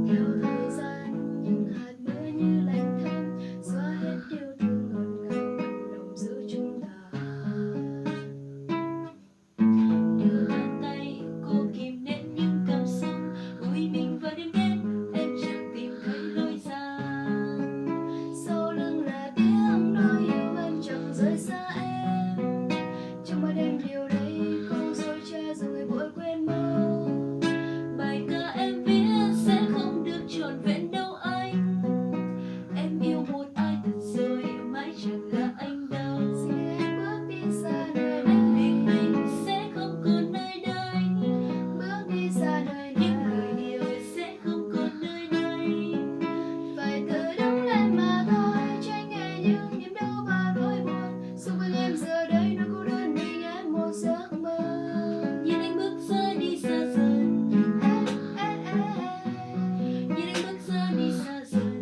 Theo thời gian những hạt mưa như lạnh thấm xóa hết yêu thương ngọt ngào mặn nồng giữa chúng ta. Đưa bàn tay cô kìm nén những cảm xúc vui mình vào đêm đến em chẳng tìm thấy lối ra. Sau lưng là tiếng nói yêu em chẳng rời xa em. Trong ban đêm điều đấy không dối trá dù người vội quên mơ. Bài ca em viết sẽ không được trọn vẹn đâu anh. Em yêu một ai thật rồi mãi chẳng là anh đâu. Xin hãy bước đi xa nơi đây vì mình sẽ không còn nơi đây. Bước đi xa nơi này những người yêu sẽ không còn nơi đây. Phải tự đứng lên mà thôi tránh nghe những niềm đau và nỗi buồn. Xung quanh em giờ đây nỗi cô đơn mình em một giấc mơ. Nhìn anh bước rơi đi xa dần. Nhìn anh bước rơi đi xa dần.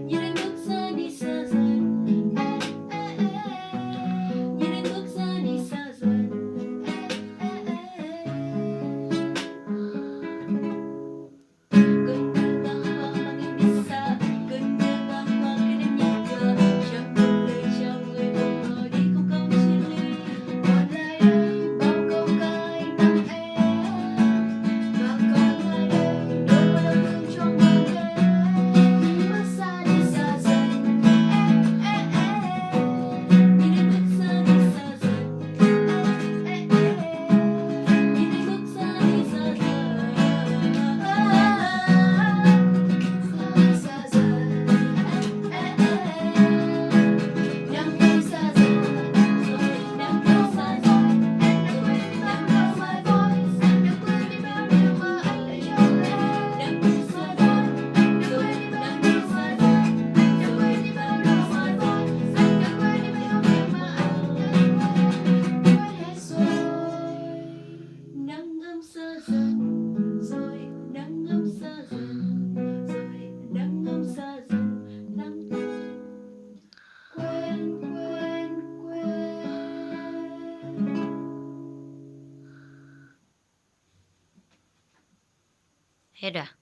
Nhìn anh bước rơi đi xa dần. Nhìn anh bước rơi đi xa dần. Cơn mưa băng qua mang em đi xa. Cơn mưa băng qua khiến em nhạt nhòa. Chẳng một lời chào người buồn bỏ đi không câu chia ly. Còn lại đây bao câu ca anh tặng em. Và còn lại đây đôi môi đau thương trong mang em. Bước xa đi xa dần. Nhìn anh bước xa đi xa dần. Nhìn anh bước xa đi xa dần. Xa dần. Đang đi xa dần. Đang đi xa dần. Đang đâu my voice. Đừng quên đi bao điều mà anh đã cho em. Đang đi xa dần. Đừng quên đi bao điều mà anh. Đừng quên đi bao điều my voice. Anh đừng quên đi bao điều mà anh đã quên hết rồi. Nắng ấm xa dần rồi, nắng ấm xa dần rồi, nắng ấm xa dần. Nắng quên quên quên. Hết rồi à?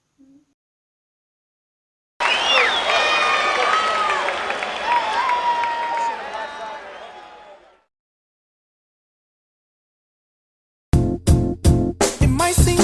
It might seem